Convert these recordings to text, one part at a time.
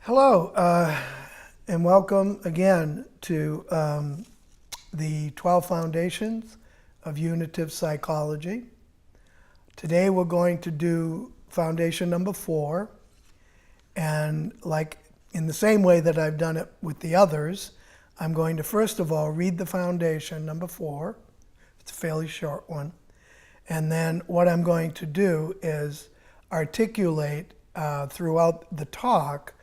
Hello, and welcome again to the 12 Foundations of Unitive Psychology. Today we're going to do foundation number 4, and like in the same way that I've done it with the others, I'm going to first of all read the foundation number 4. It's a fairly short one. And then what I'm going to do is articulate throughout the talk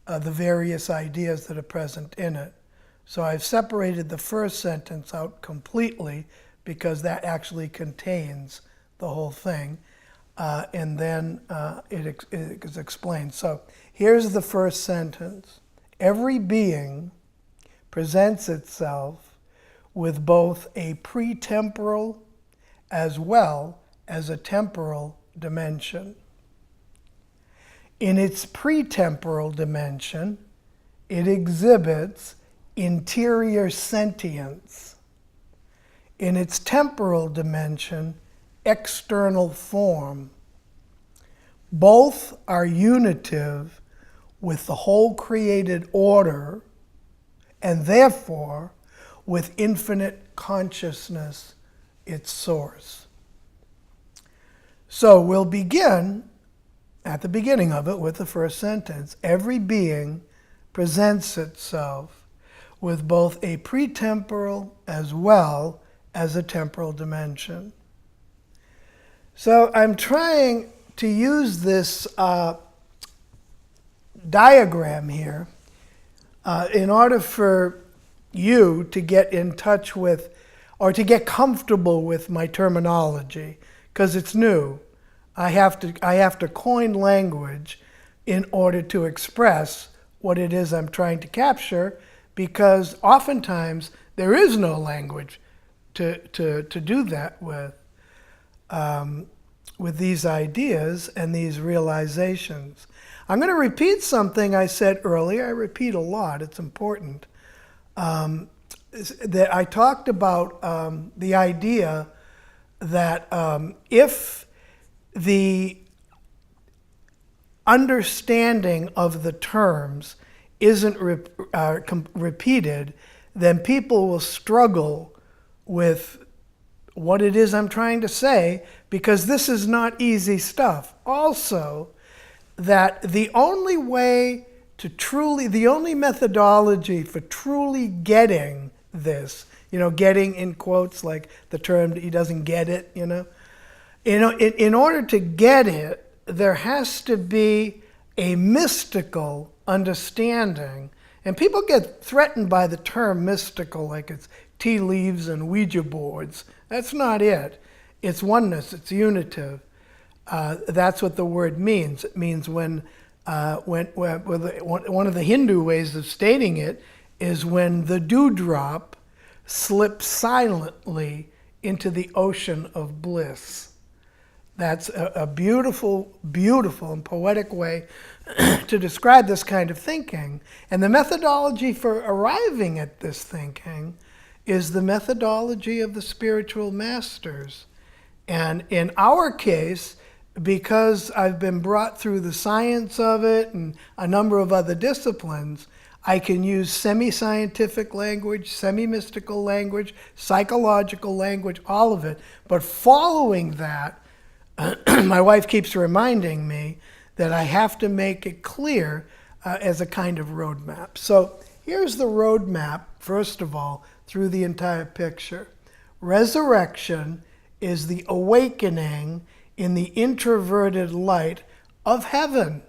the various ideas that are present in it. So I've separated the first sentence out completely because that actually contains the whole thing. And then it is explained. So here's the first sentence. Every being presents itself with both a pretemporal as well as a temporal dimension. In its pretemporal dimension, it exhibits interior sentience. In its temporal dimension, external form. Both are unitive with the whole created order, and therefore with infinite consciousness, its source. So we'll begin at the beginning of it with the first sentence. Every being presents itself with both a pretemporal as well as a temporal dimension. So I'm trying to use this diagram here in order for you to get in touch with or to get comfortable with my terminology, because it's new. I have to coin language in order to express what it is I'm trying to capture, because oftentimes there is no language to do that with these ideas and these realizations. I'm going to repeat something I said earlier. I repeat a lot. It's important. That I talked about the idea that if the understanding of the terms isn't repeated, then people will struggle with what it is I'm trying to say, because this is not easy stuff. Also, that the only methodology for truly getting this, getting in quotes like the term he doesn't get it, in order to get it, there has to be a mystical understanding. And people get threatened by the term mystical, like it's tea leaves and Ouija boards. That's not it. It's oneness, it's unitive. That's what the word means. It means when one of the Hindu ways of stating it is when the dewdrop slips silently into the ocean of bliss. That's a beautiful, beautiful and poetic way to describe this kind of thinking. And the methodology for arriving at this thinking is the methodology of the spiritual masters. And in our case, because I've been brought through the science of it and a number of other disciplines, I can use semi-scientific language, semi-mystical language, psychological language, all of it. But following that, my wife keeps reminding me that I have to make it clear as a kind of roadmap. So here's the roadmap, first of all, through the entire picture. Resurrection is the awakening in the introverted light of heaven.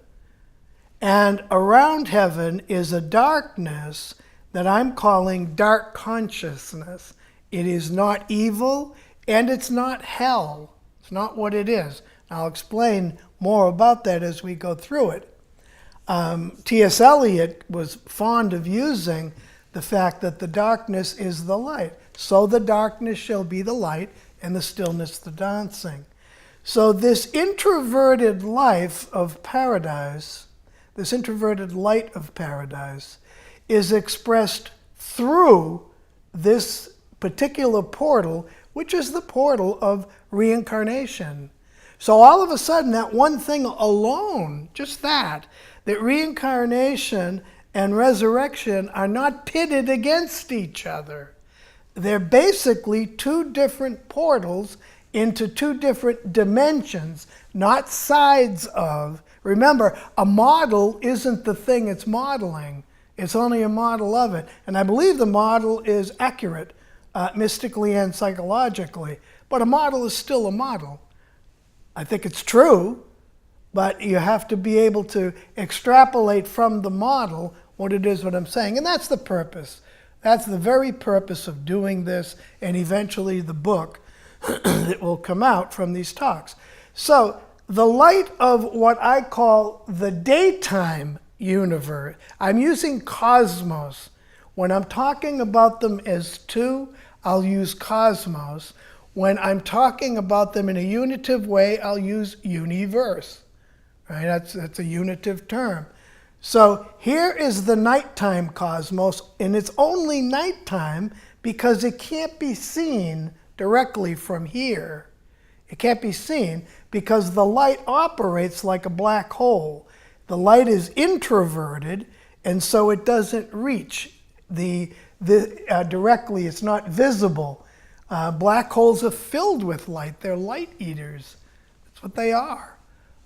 And around heaven is a darkness that I'm calling dark consciousness. It is not evil, and it's not hell. It's not what it is. I'll explain more about that as we go through it. T.S. Eliot was fond of using the fact that the darkness is the light. So the darkness shall be the light, and the stillness the dancing. So this introverted life of paradise, this introverted light of paradise, is expressed through this particular portal, which is the portal of reincarnation. So all of a sudden, that one thing alone, just that that reincarnation and resurrection are not pitted against each other. They're basically two different portals into two different dimensions, not sides of. Remember, a model isn't the thing it's modeling. It's only a model of it. And I believe the model is accurate, mystically and psychologically. But a model is still a model. I think it's true, but you have to be able to extrapolate from the model what it is what I'm saying. And that's the purpose. That's the very purpose of doing this, and eventually the book that will come out from these talks. So the light of what I call the daytime universe, I'm using cosmos. When I'm talking about them as two, I'll use cosmos. When I'm talking about them in a unitive way, I'll use universe. Right? That's a unitive term. So here is the nighttime cosmos, and it's only nighttime because it can't be seen directly from here. It can't be seen because the light operates like a black hole. The light is introverted, and so it doesn't reach directly. It's not visible. Black holes are filled with light. They're light eaters. That's what they are.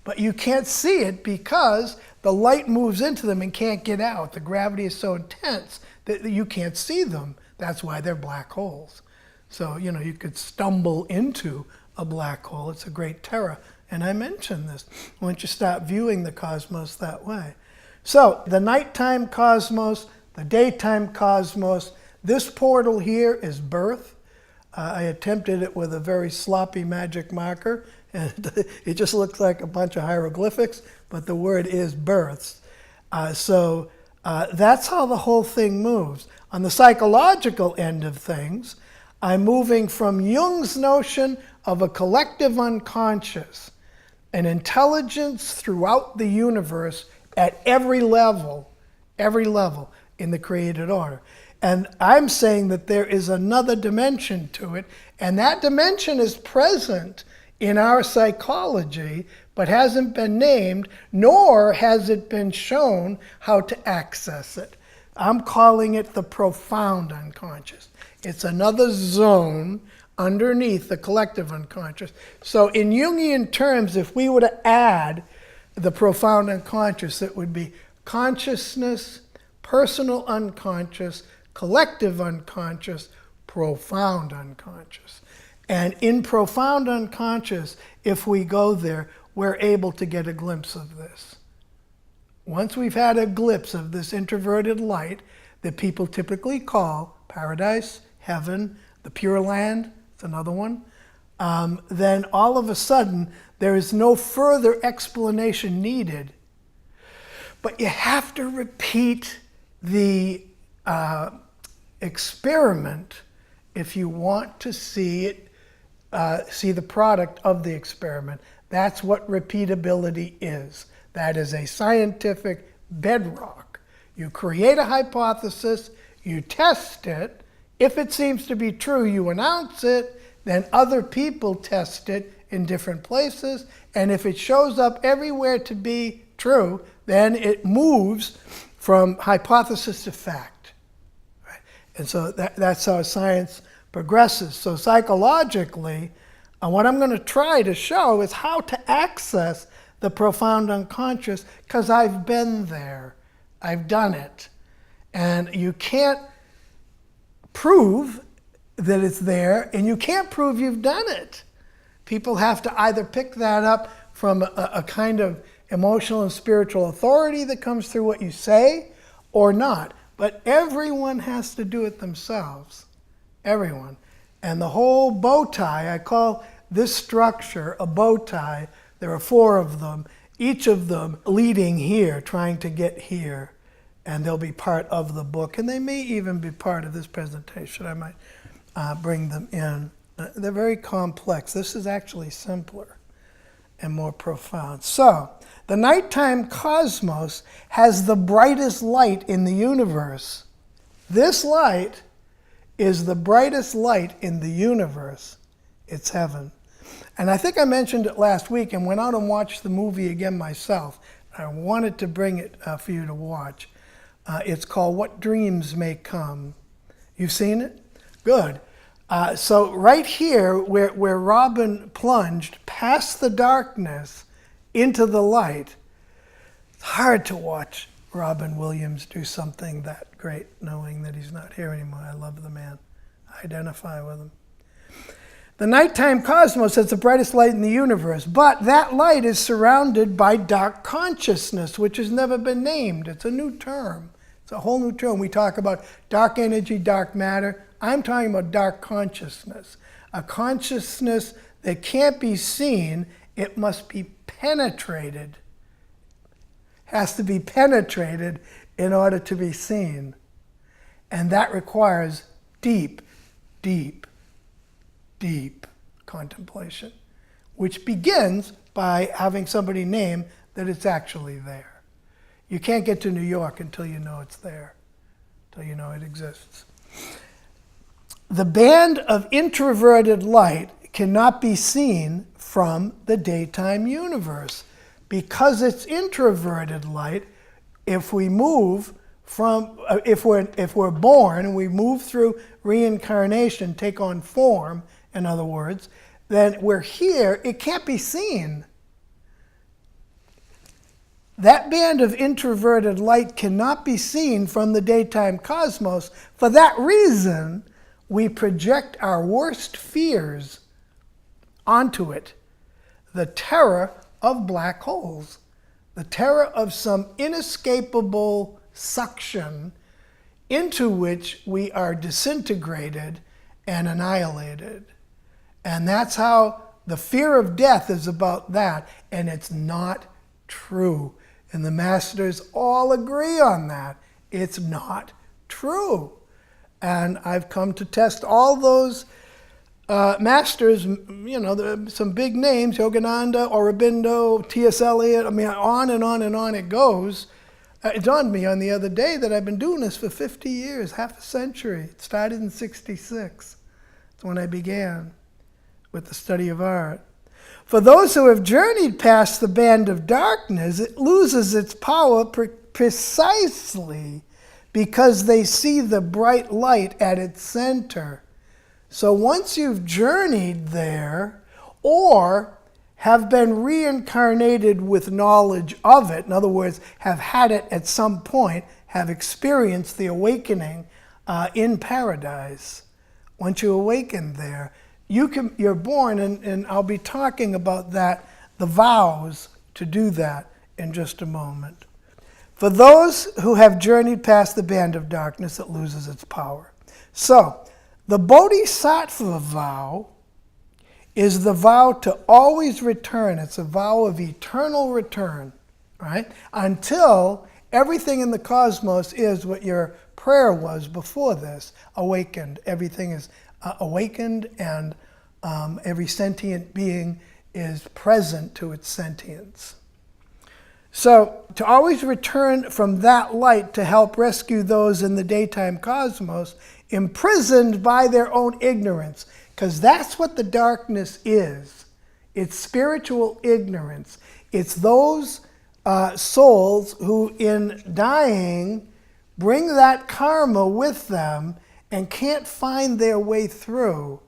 But you can't see it because the light moves into them and can't get out. The gravity is so intense that you can't see them. That's why they're black holes. So, you could stumble into a black hole. It's a great terror. And I mentioned this. Once you start viewing the cosmos that way. So, the nighttime cosmos, the daytime cosmos, this portal here is birth. I attempted it with a very sloppy magic marker, and it just looks like a bunch of hieroglyphics, but the word is births. So that's how the whole thing moves. On the psychological end of things, I'm moving from Jung's notion of a collective unconscious, an intelligence throughout the universe at every level in the created order. And I'm saying that there is another dimension to it, and that dimension is present in our psychology, but hasn't been named, nor has it been shown how to access it. I'm calling it the profound unconscious. It's another zone underneath the collective unconscious. So in Jungian terms, if we were to add the profound unconscious, it would be consciousness, personal unconscious, collective unconscious, profound unconscious. And in profound unconscious, if we go there, we're able to get a glimpse of this. Once we've had a glimpse of this introverted light that people typically call paradise, heaven, the Pure Land, it's another one, then all of a sudden there is no further explanation needed. But you have to repeat the experiment if you want to see it, see the product of the experiment. That's what repeatability is. That is a scientific bedrock. You create a hypothesis, you test it. If it seems to be true, you announce it. Then other people test it in different places. And if it shows up everywhere to be true, then it moves from hypothesis to fact. Right? And so that's how science progresses. So psychologically, what I'm going to try to show is how to access the profound unconscious, because I've been there. I've done it. And you can't prove that it's there, and you can't prove you've done it. People have to either pick that up from a kind of emotional and spiritual authority that comes through what you say, or not. But everyone has to do it themselves. Everyone. And the whole bow tie, I call this structure a bow tie. There are 4 of them, each of them leading here, trying to get here. And they'll be part of the book, and they may even be part of this presentation. I might bring them in. They're very complex. This is actually simpler and more profound. So, the nighttime cosmos has the brightest light in the universe. This light is the brightest light in the universe. It's heaven. And I think I mentioned it last week and went out and watched the movie again myself. I wanted to bring it for you to watch. It's called What Dreams May Come. You've seen it? Good. So right here, where Robin plunged past the darkness into the light, it's hard to watch Robin Williams do something that great, knowing that he's not here anymore. I love the man. I identify with him. The nighttime cosmos has the brightest light in the universe, but that light is surrounded by dark consciousness, which has never been named. It's a new term. It's a whole new term. We talk about dark energy, dark matter. I'm talking about dark consciousness. A consciousness that can't be seen, it must be penetrated. Has to be penetrated in order to be seen. And that requires deep, deep, deep contemplation, which begins by having somebody name that it's actually there. You can't get to New York until you know it's there, until you know it exists. The band of introverted light cannot be seen from the daytime universe. Because it's introverted light, if we move from, if we're born and we move through reincarnation, take on form, in other words, then we're here, it can't be seen. That band of introverted light cannot be seen from the daytime cosmos. For that reason, we project our worst fears onto it. The terror of black holes, the terror of some inescapable suction into which we are disintegrated and annihilated. And that's how the fear of death is about that, and it's not true. And the masters all agree on that. It's not true. And I've come to test all those masters, you know, some big names, Yogananda, Aurobindo, T.S. Eliot, I mean, on and on and on it goes. It dawned me on the other day that I've been doing this for 50 years, half a century. It started in '66. That's when I began with the study of art. For those who have journeyed past the band of darkness, it loses its power precisely because they see the bright light at its center. So once you've journeyed there, or have been reincarnated with knowledge of it, in other words, have had it at some point, have experienced the awakening in paradise. Once you awaken there, you're born, and I'll be talking about that, the vows to do that in just a moment. For those who have journeyed past the band of darkness, it loses its power. So, the Bodhisattva vow is the vow to always return. It's a vow of eternal return, right? Until everything in the cosmos is what your prayer was before this, awakened. Everything is awakened, and every sentient being is present to its sentience. So, to always return from that light to help rescue those in the daytime cosmos imprisoned by their own ignorance, because that's what the darkness is. It's spiritual ignorance. It's those souls who, in dying, bring that karma with them and can't find their way through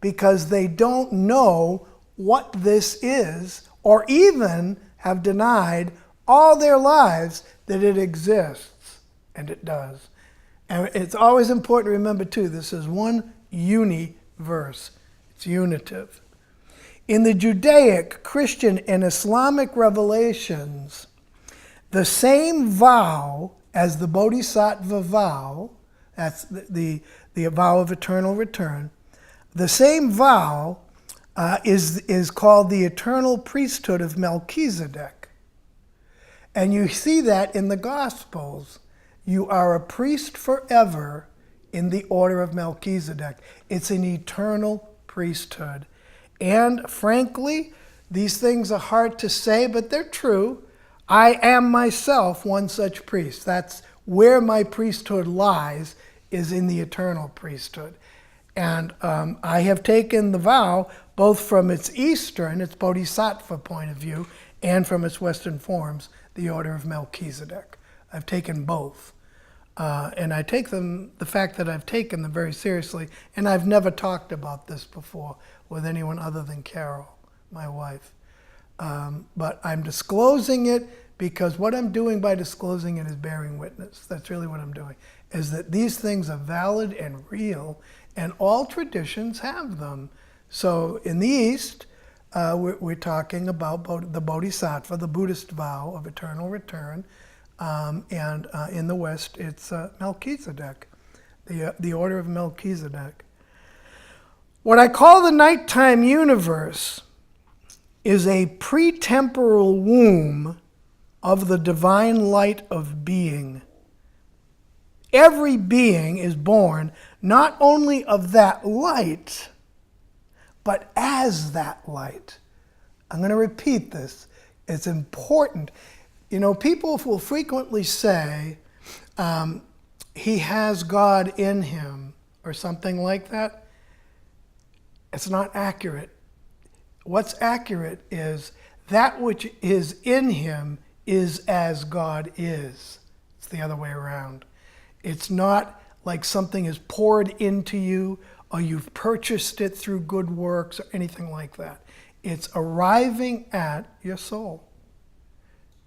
because they don't know what this is, or even have denied all their lives that it exists, and it does. And it's always important to remember, too, this is one universe. It's unitive. In the Judaic, Christian, and Islamic revelations, the same vow as the Bodhisattva vow, that's the vow of eternal return, the same vow is called the eternal priesthood of Melchizedek. And you see that in the Gospels. You are a priest forever in the order of Melchizedek. It's an eternal priesthood. And frankly, these things are hard to say, but they're true. I am myself one such priest. That's where my priesthood lies, is in the eternal priesthood. And I have taken the vow both from its Eastern, its Bodhisattva point of view, and from its Western forms, the order of Melchizedek. I've taken both. And I take them, the fact that I've taken them very seriously, and I've never talked about this before with anyone other than Carol, my wife. But I'm disclosing it because what I'm doing by disclosing it is bearing witness. That's really what I'm doing, is that these things are valid and real, and all traditions have them. So in the East, we're talking about the Bodhisattva, the Buddhist vow of eternal return, and in the West, it's Melchizedek, the order of Melchizedek. What I call the nighttime universe is a pretemporal womb of the divine light of being. Every being is born not only of that light, but as that light. I'm going to repeat this. It's important. You know, people will frequently say, he has God in him, or something like that. It's not accurate. What's accurate is that which is in him is as God is. It's the other way around. It's not like something is poured into you or you've purchased it through good works or anything like that. It's arriving at your soul.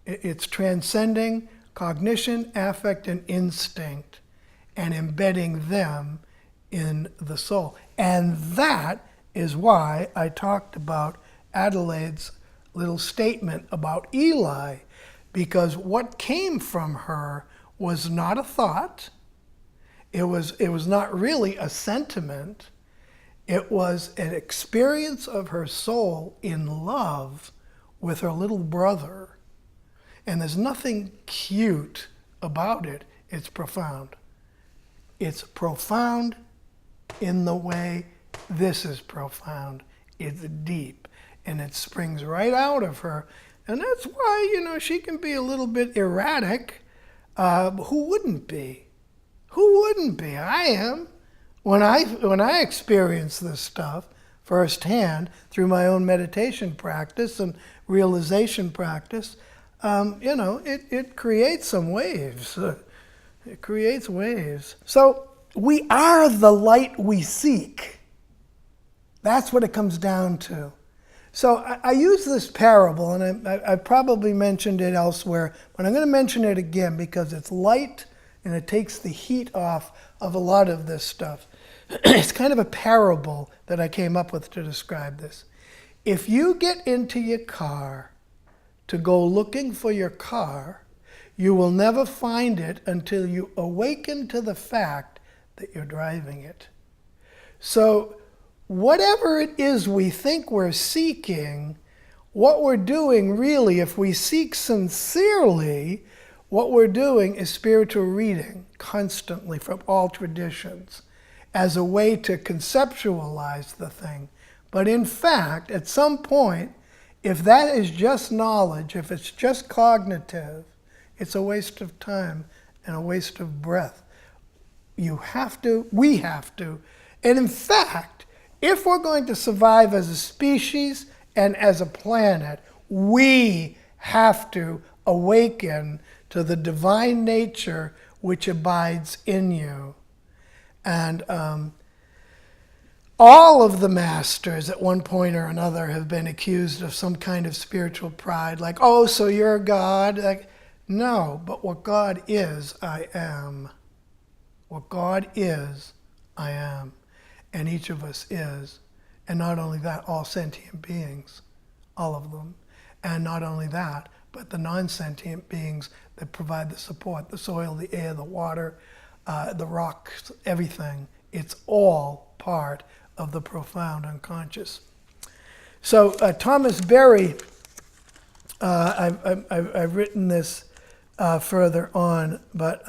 It's transcending cognition, affect, and instinct and embedding them in the soul. And that is why I talked about Adelaide's little statement about Eli, because what came from her was not a thought. It was not really a sentiment. It was an experience of her soul in love with her little brother. And there's nothing cute about it. It's profound. It's profound in the way this is profound. It's deep. And it springs right out of her. And that's why, you know, she can be a little bit erratic. Who wouldn't be? Who wouldn't be? I am. When I experience this stuff firsthand through my own meditation practice and realization practice, you know, it creates some waves. It creates waves. So we are the light we seek. That's what it comes down to. So I use this parable, and I probably mentioned it elsewhere, but I'm going to mention it again because it's light and it takes the heat off of a lot of this stuff. It's kind of a parable that I came up with to describe this. If you get into your car to go looking for your car, you will never find it until you awaken to the fact that you're driving it. So whatever it is we think we're seeking, what we're doing really, if we seek sincerely, what we're doing is spiritual reading constantly from all traditions as a way to conceptualize the thing. But in fact, at some point, if that is just knowledge, if it's just cognitive, it's a waste of time and a waste of breath. You have to, we have to. And in fact, if we're going to survive as a species and as a planet, we have to awaken to the divine nature which abides in you. And all of the masters at one point or another have been accused of some kind of spiritual pride, like, oh, so you're God? Like, no, but what God is, I am. What God is, I am. And each of us is. And not only that, all sentient beings, all of them. And not only that, but the non-sentient beings that provide the support, the soil, the air, the water, the rocks, everything. It's all part of the profound unconscious. So Thomas Berry, I've written this further on, but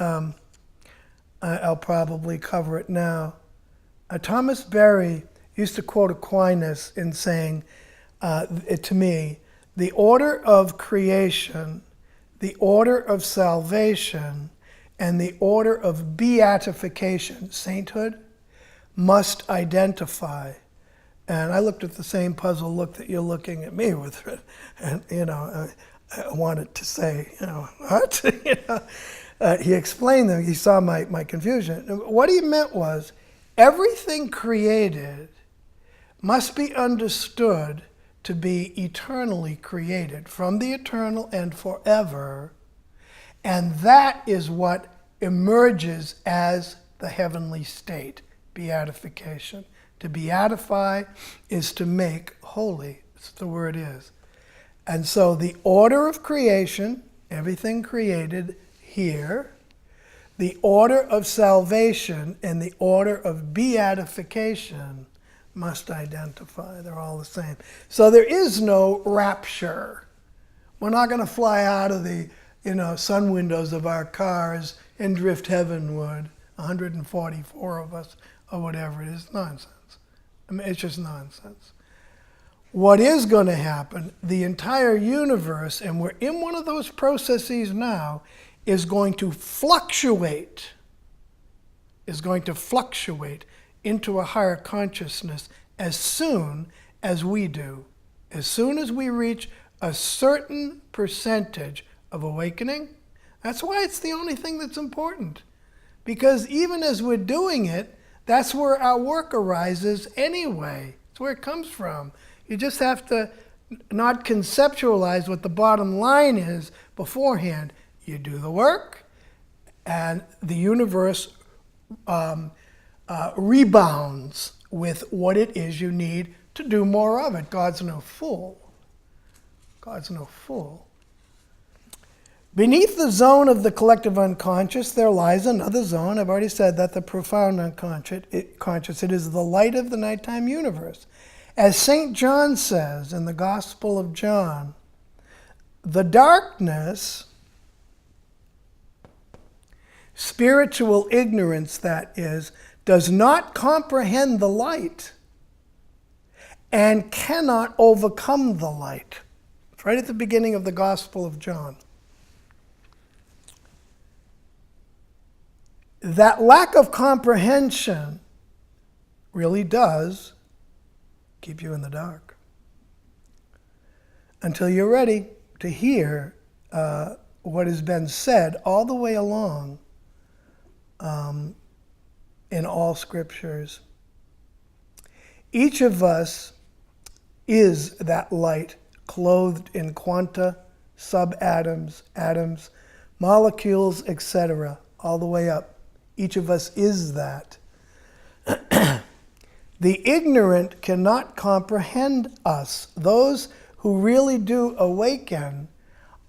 I'll probably cover it now. Thomas Berry used to quote Aquinas in saying, to me, the order of creation, the order of salvation, and the order of beatification, sainthood, must identify. And I looked at the same puzzled look that you're looking at me with, and I wanted to say, what? He explained them. He saw my confusion. What he meant was, everything created must be understood to be eternally created, from the eternal and forever, and that is what emerges as the heavenly state, beatification. To beatify is to make holy. That's what the word is. And so the order of creation, everything created here, the order of salvation and the order of beatification must identify. They're all the same. So there is no rapture. We're not going to fly out of the sun windows of our cars and drift heavenward, 144 of us, or whatever it is. Nonsense. I mean, it's just nonsense. What is going to happen, the entire universe, and we're in one of those processes now, is going to fluctuate into a higher consciousness as soon as we do. As soon as we reach a certain percentage of awakening. That's why it's the only thing that's important. Because even as we're doing it, that's where our work arises anyway. It's where it comes from. You just have to not conceptualize what the bottom line is beforehand. You do the work, and the universe rebounds with what it is you need to do more of it. God's no fool. God's no fool. Beneath the zone of the collective unconscious, there lies another zone. I've already said that, the profound unconscious. It is the light of the nighttime universe. As St. John says in the Gospel of John, the darkness, spiritual ignorance that is, does not comprehend the light and cannot overcome the light. It's right at the beginning of the Gospel of John. That lack of comprehension really does keep you in the dark until you're ready to hear what has been said all the way along in all scriptures. Each of us is that light clothed in quanta, subatoms, atoms, molecules, etc., all the way up. Each of us is that. The ignorant cannot comprehend us. Those who really do awaken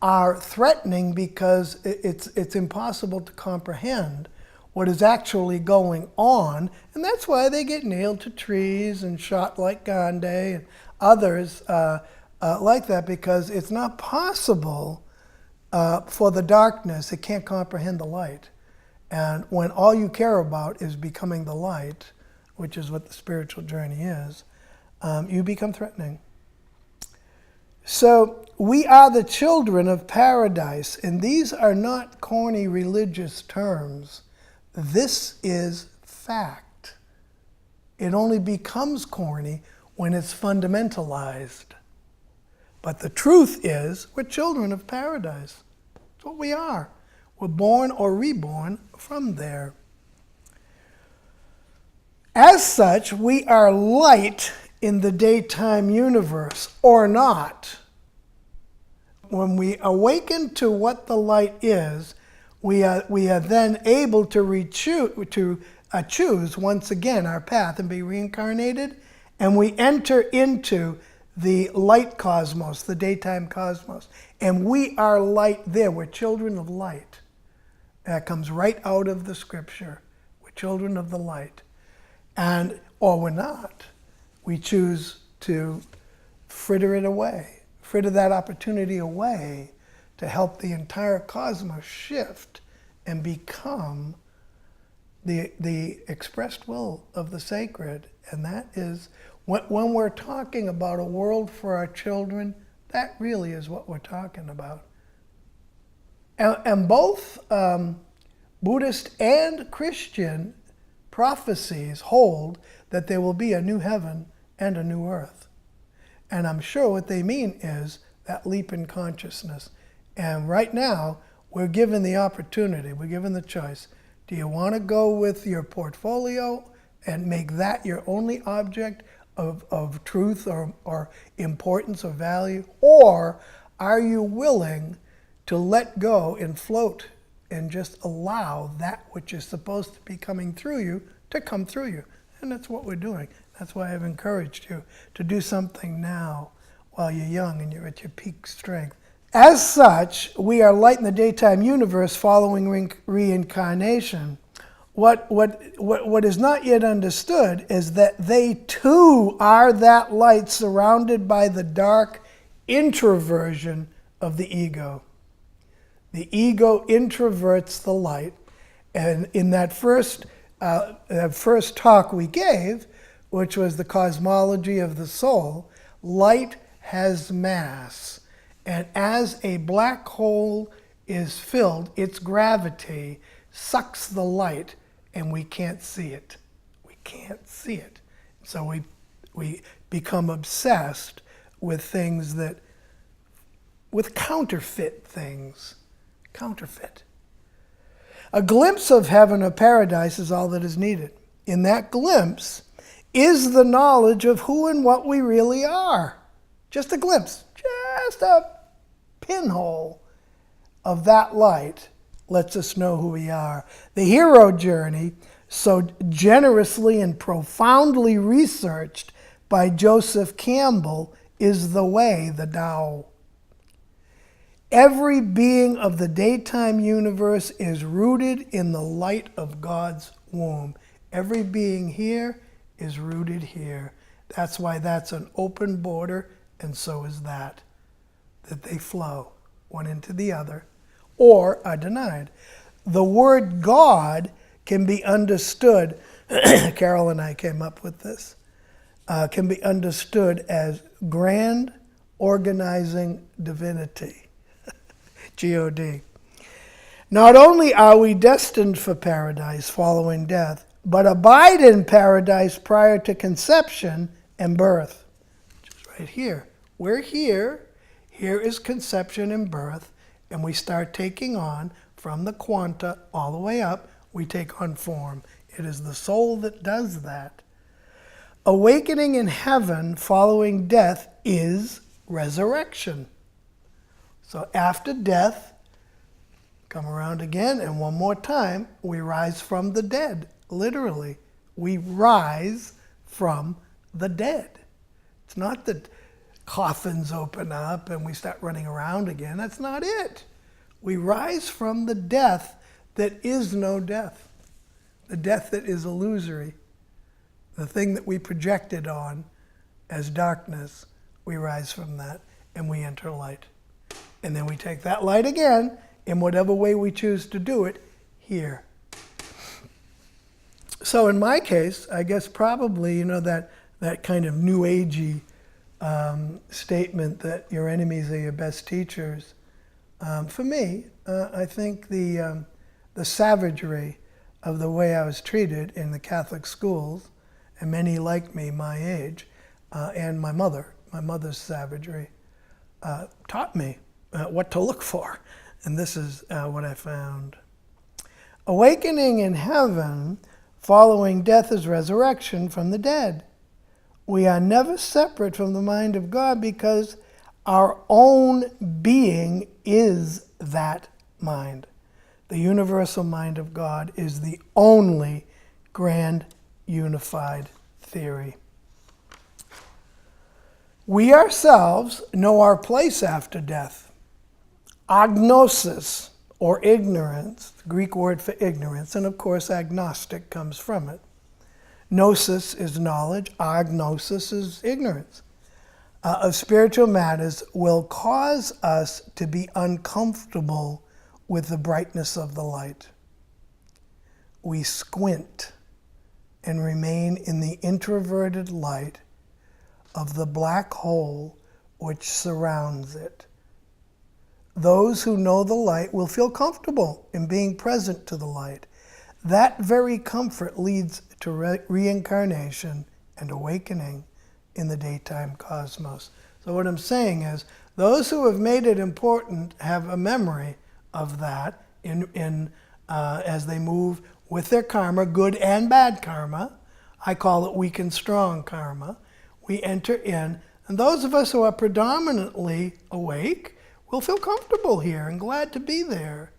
are threatening because it's impossible to comprehend what is actually going on, and that's why they get nailed to trees and shot like Gandhi and others like that, because it's not possible for the darkness. It can't comprehend the light. And when all you care about is becoming the light, which is what the spiritual journey is, you become threatening. So we are the children of paradise, and these are not corny religious terms. This is fact. It only becomes corny when it's fundamentalized. But the truth is, we're children of paradise. That's what we are. We're born or reborn from there. As such, we are light in the daytime universe, or not. When we awaken to what the light is, we are then able to choose once again our path and be reincarnated, and we enter into the light cosmos, the daytime cosmos, and we are light there. We're children of light. That comes right out of the scripture. We're children of the light. Or we're not. We choose to fritter it away, fritter that opportunity away to help the entire cosmos shift and become the expressed will of the sacred. And that is, when we're talking about a world for our children, that really is what we're talking about. And both Buddhist and Christian prophecies hold that there will be a new heaven and a new earth. And I'm sure what they mean is that leap in consciousness. And right now, we're given the opportunity, we're given the choice. Do you want to go with your portfolio and make that your only object of truth or importance or value? Or are you willing to let go and float and just allow that which is supposed to be coming through you to come through you? And that's what we're doing. That's why I've encouraged you to do something now while you're young and you're at your peak strength. As such, we are light in the daytime universe following reincarnation. What is not yet understood is that they too are that light surrounded by the dark introversion of the ego. The ego introverts the light. And in that first talk we gave, which was the cosmology of the soul, light has mass. And as a black hole is filled, its gravity sucks the light, and we can't see it. We can't see it. So we become obsessed with things with counterfeit things. Counterfeit. A glimpse of heaven or paradise is all that is needed. In that glimpse is the knowledge of who and what we really are. Just a glimpse, just a pinhole of that light lets us know who we are. The hero journey, so generously and profoundly researched by Joseph Campbell, is the way, the Tao. Every being of the daytime universe is rooted in the light of God's womb. Every being here is rooted here. That's why that's an open border, and so is that they flow one into the other or are denied. The word God can be understood, Carol and I came up with this, can be understood as grand organizing divinity, G-O-D. Not only are we destined for paradise following death, but abide in paradise prior to conception and birth. Which is right here. We're here. Here is conception and birth, and we start taking on, from the quanta all the way up, we take on form. It is the soul that does that. Awakening in heaven following death is resurrection. So after death, come around again, and one more time, we rise from the dead. Literally, we rise from the dead. It's not that coffins open up and we start running around again. That's not it. We rise from the death that is no death. The death that is illusory. The thing that we projected on as darkness, we rise from that and we enter light. And then we take that light again, in whatever way we choose to do it, here. So in my case, I guess probably, that kind of new agey statement that your enemies are your best teachers. For me, I think the savagery of the way I was treated in the Catholic schools, and many like me my age, and my mother's savagery, taught me what to look for. And this is what I found. Awakening in heaven following death is resurrection from the dead. We are never separate from the mind of God because our own being is that mind. The universal mind of God is the only grand unified theory. We ourselves know our place after death. Agnosis, or ignorance, the Greek word for ignorance, and of course agnostic comes from it. Gnosis is knowledge, agnosis is ignorance, of spiritual matters will cause us to be uncomfortable with the brightness of the light. We squint and remain in the introverted light of the black hole which surrounds it. Those who know the light will feel comfortable in being present to the light. That very comfort leads to reincarnation and awakening in the daytime cosmos. So what I'm saying is, those who have made it important have a memory of that as they move with their karma, good and bad karma. I call it weak and strong karma. We enter in, and those of us who are predominantly awake will feel comfortable here and glad to be there.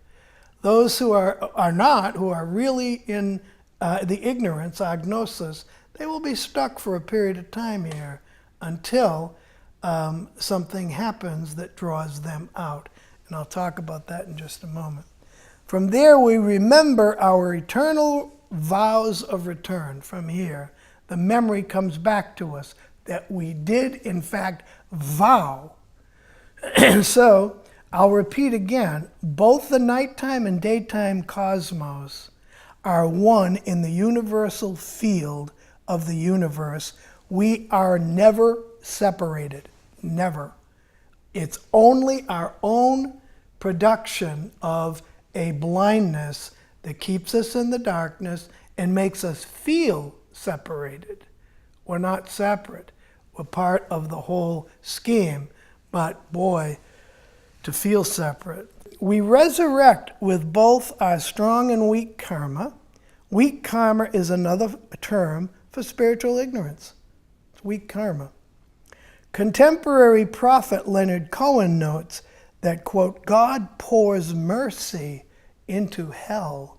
Those who are not, who are really in the ignorance, agnosis, they will be stuck for a period of time here until something happens that draws them out. And I'll talk about that in just a moment. From there, we remember our eternal vows of return. From here, the memory comes back to us that we did, in fact, vow. So, I'll repeat again, both the nighttime and daytime cosmos are one in the universal field of the universe. We are never separated, never. It's only our own production of a blindness that keeps us in the darkness and makes us feel separated. We're not separate. We're part of the whole scheme, but boy, to feel separate. We resurrect with both our strong and weak karma. Weak karma is another term for spiritual ignorance. It's weak karma. Contemporary prophet Leonard Cohen notes that, quote, God pours mercy into hell.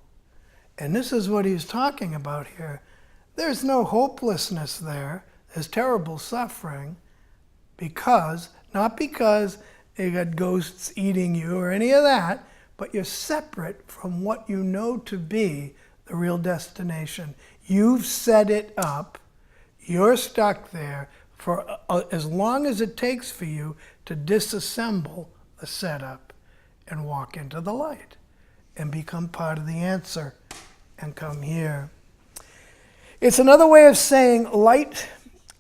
And this is what he's talking about here. There's no hopelessness there. There's terrible suffering not because you got ghosts eating you or any of that, but you're separate from what you know to be the real destination. You've set it up. You're stuck there for as long as it takes for you to disassemble the setup and walk into the light and become part of the answer and come here. It's another way of saying light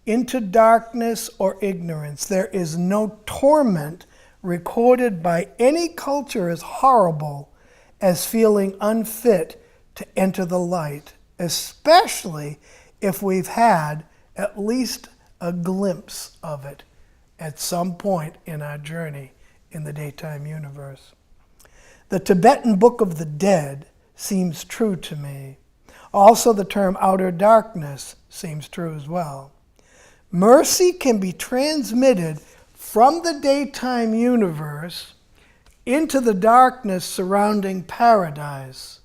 into darkness or ignorance. There is no torment recorded by any culture as horrible as feeling unfit to enter the light, especially if we've had at least a glimpse of it at some point in our journey in the daytime universe. The Tibetan Book of the Dead seems true to me. Also, the term outer darkness seems true as well. Mercy can be transmitted from the daytime universe into the darkness surrounding paradise.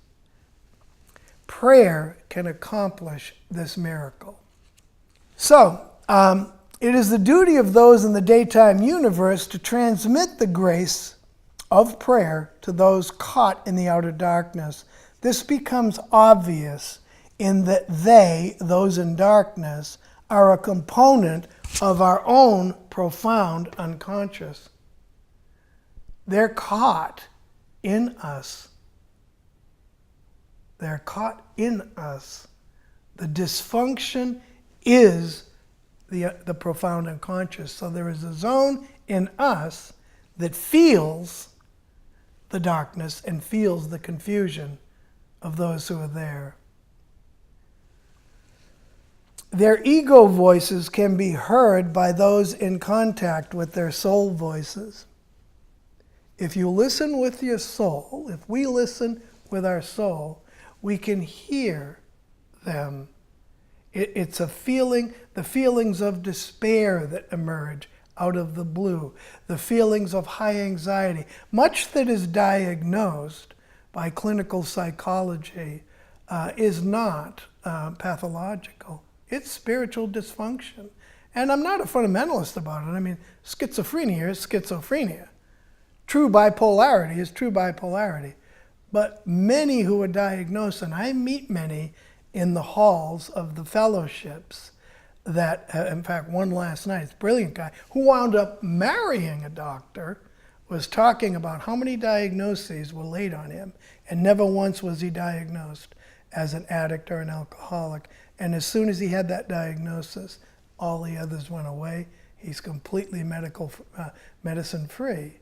Prayer can accomplish this miracle. So, it is the duty of those in the daytime universe to transmit the grace of prayer to those caught in the outer darkness. This becomes obvious in that those in darkness, are a component of our own profound unconscious. They're caught in us. They're caught in us. The dysfunction is the profound unconscious. So there is a zone in us that feels the darkness and feels the confusion of those who are there. Their ego voices can be heard by those in contact with their soul voices. If you listen with your soul, if we listen with our soul, we can hear them. It's a feeling, the feelings of despair that emerge out of the blue, the feelings of high anxiety. Much that is diagnosed by clinical psychology is not pathological. It's spiritual dysfunction. And I'm not a fundamentalist about it. I mean, schizophrenia is schizophrenia. True bipolarity is true bipolarity. But many who are diagnosed, and I meet many in the halls of the fellowships that, in fact, one last night, this brilliant guy, who wound up marrying a doctor, was talking about how many diagnoses were laid on him, and never once was he diagnosed as an addict or an alcoholic. And as soon as he had that diagnosis, all the others went away. He's completely medicine free.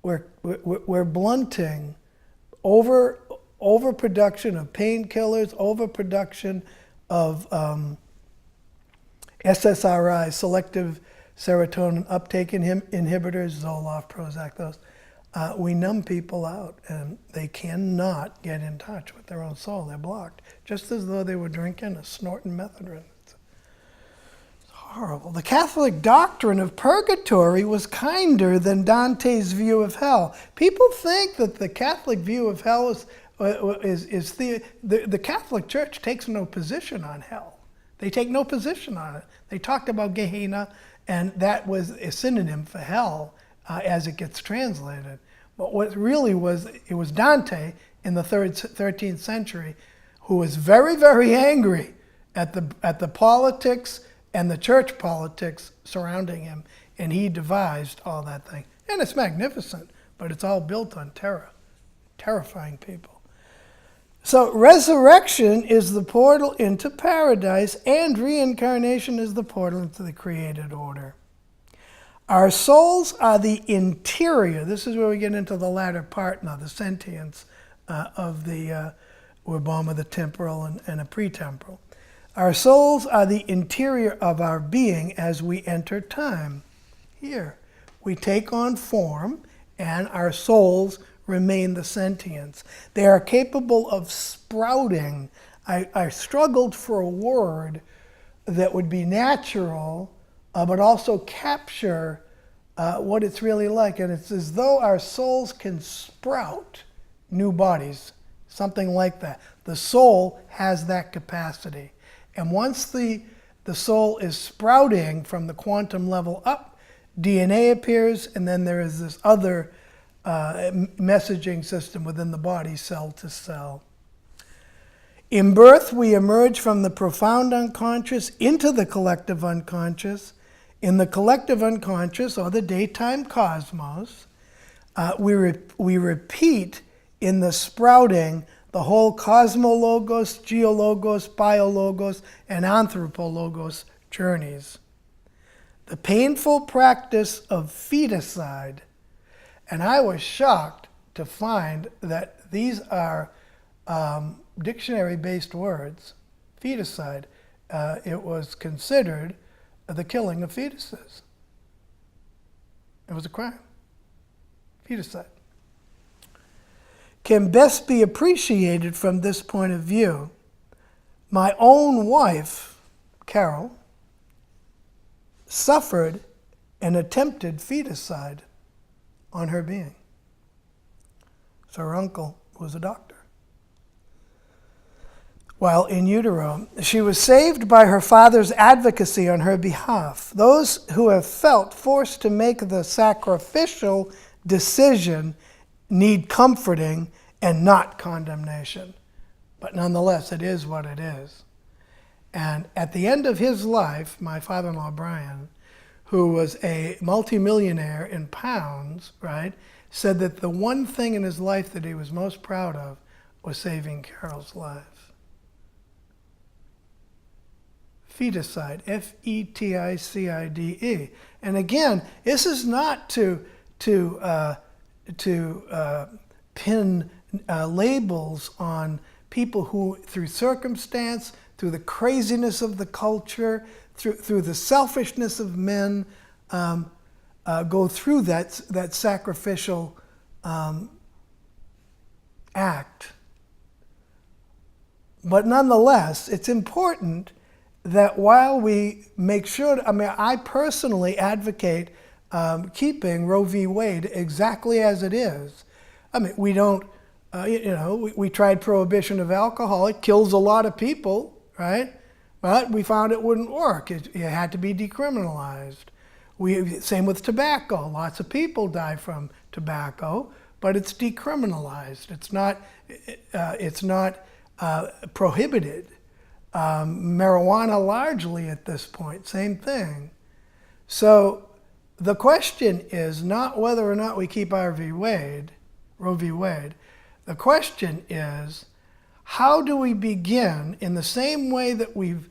We're blunting overproduction of painkillers, overproduction of SSRIs, selective serotonin uptake inhibitors, Zoloft, Prozac, those. We numb people out, and they cannot get in touch with their own soul. They're blocked, just as though they were drinking or snorting methadone. It's horrible. The Catholic doctrine of purgatory was kinder than Dante's view of hell. People think that the Catholic view of hell is the Catholic Church takes no position on hell. They take no position on it. They talked about Gehenna, and that was a synonym for hell as it gets translated. But what really was, it was Dante in the 13th century who was very, very angry at the politics and the church politics surrounding him, and he devised all that thing. And it's magnificent, but it's all built on terror, terrifying people. So resurrection is the portal into paradise, and reincarnation is the portal into the created order. Our souls are the interior. This is where we get into the latter part now, the sentience of the, we're born with a temporal and a pretemporal. Our souls are the interior of our being as we enter time. Here, we take on form, and our souls remain the sentience. They are capable of sprouting. I struggled for a word that would be natural, but also capture what it's really like. And it's as though our souls can sprout new bodies, something like that. The soul has that capacity. And once the soul is sprouting from the quantum level up, DNA appears, and then there is this other messaging system within the body, cell to cell. In birth, we emerge from the profound unconscious into the collective unconscious. In the collective unconscious, or the daytime cosmos, we repeat in the sprouting the whole cosmologos, geologos, biologos, and anthropologos journeys. The painful practice of feticide. And I was shocked to find that these are dictionary-based words. Feticide. It was considered the killing of fetuses. It was a crime. Feticide. Can best be appreciated from this point of view. My own wife, Carol, suffered an attempted feticide on her being. So her uncle was a doctor. While in utero, she was saved by her father's advocacy on her behalf. Those who have felt forced to make the sacrificial decision need comforting and not condemnation. But nonetheless, it is what it is. And at the end of his life, my father-in-law, Brian, who was a multimillionaire in pounds, right, said that the one thing in his life that he was most proud of was saving Carol's life. Feticide, F-E-T-I-C-I-D-E. And again, this is not to pin labels on people who, through circumstance, through the craziness of the culture, through the selfishness of men, go through that sacrificial act. But nonetheless, it's important that while we make sure, I personally advocate keeping Roe v. Wade exactly as it is. We don't, we tried prohibition of alcohol. It kills a lot of people, right? But we found it wouldn't work. It had to be decriminalized. Same with tobacco. Lots of people die from tobacco, but it's decriminalized. It's not prohibited. Marijuana largely at this point, same thing. So the question is not whether or not we keep Roe v. Wade. The question is, how do we begin in the same way that we've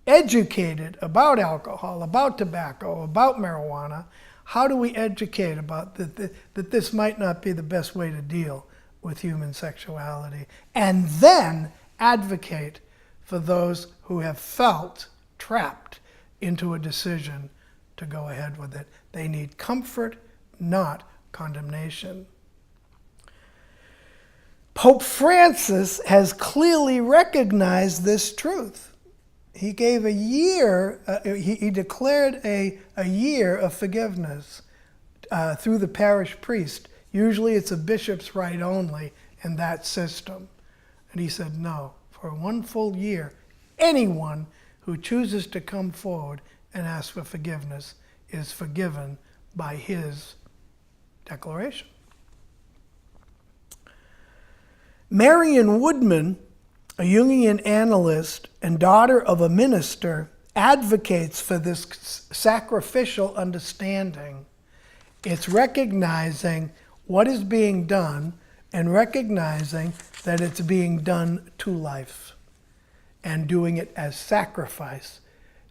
educated about alcohol, about tobacco, about marijuana, how do we educate about that this might not be the best way to deal with human sexuality, and then advocate for those who have felt trapped into a decision to go ahead with it. They need comfort, not condemnation. Pope Francis has clearly recognized this truth. He gave a year, he declared a year of forgiveness through the parish priest. Usually it's a bishop's right only in that system. And he said, no, for 1 full year, anyone who chooses to come forward and ask for forgiveness is forgiven by his declaration. Marion Woodman, a Jungian analyst and daughter of a minister, advocates for this sacrificial understanding. It's recognizing what is being done and recognizing that it's being done to life and doing it as sacrifice,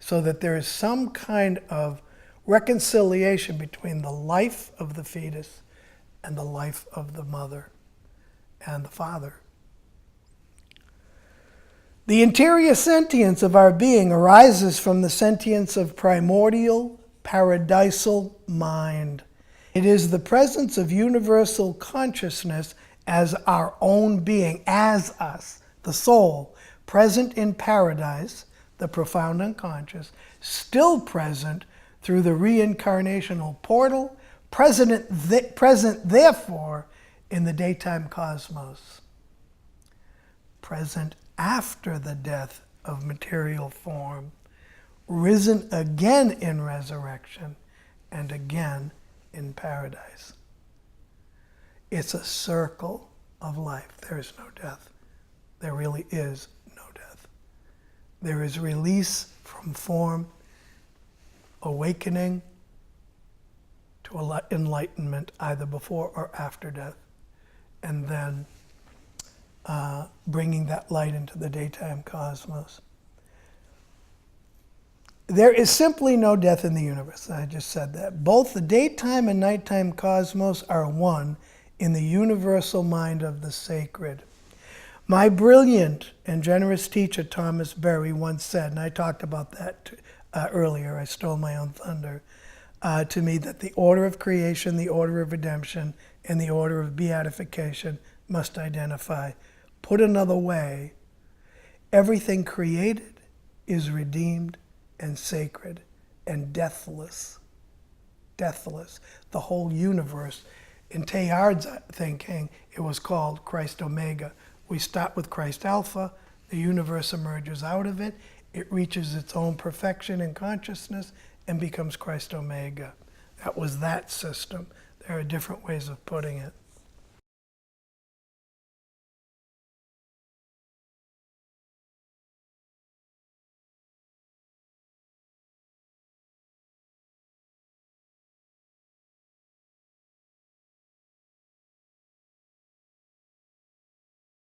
so that there is some kind of reconciliation between the life of the fetus and the life of the mother and the father. The interior sentience of our being arises from the sentience of primordial, paradisal mind. It is the presence of universal consciousness as our own being, as us, the soul, present in paradise, the profound unconscious, still present through the reincarnational portal, present therefore in the daytime cosmos, present after the death of material form, risen again in resurrection, and again in paradise. It's a circle of life. There is no death. There really is no death. There is release from form, awakening to enlightenment either before or after death, and then bringing that light into the daytime cosmos. There is simply no death in the universe. I just said that. Both the daytime and nighttime cosmos are one in the universal mind of the sacred. My brilliant and generous teacher, Thomas Berry, once said, and I talked about that earlier, I stole my own thunder, to me that the order of creation, the order of redemption, and the order of beatification must identify. Put another way, everything created is redeemed and sacred and deathless. Deathless. The whole universe. In Teilhard's thinking, it was called Christ Omega. We start with Christ Alpha, the universe emerges out of it, it reaches its own perfection in consciousness and becomes Christ Omega. That was that system. There are different ways of putting it.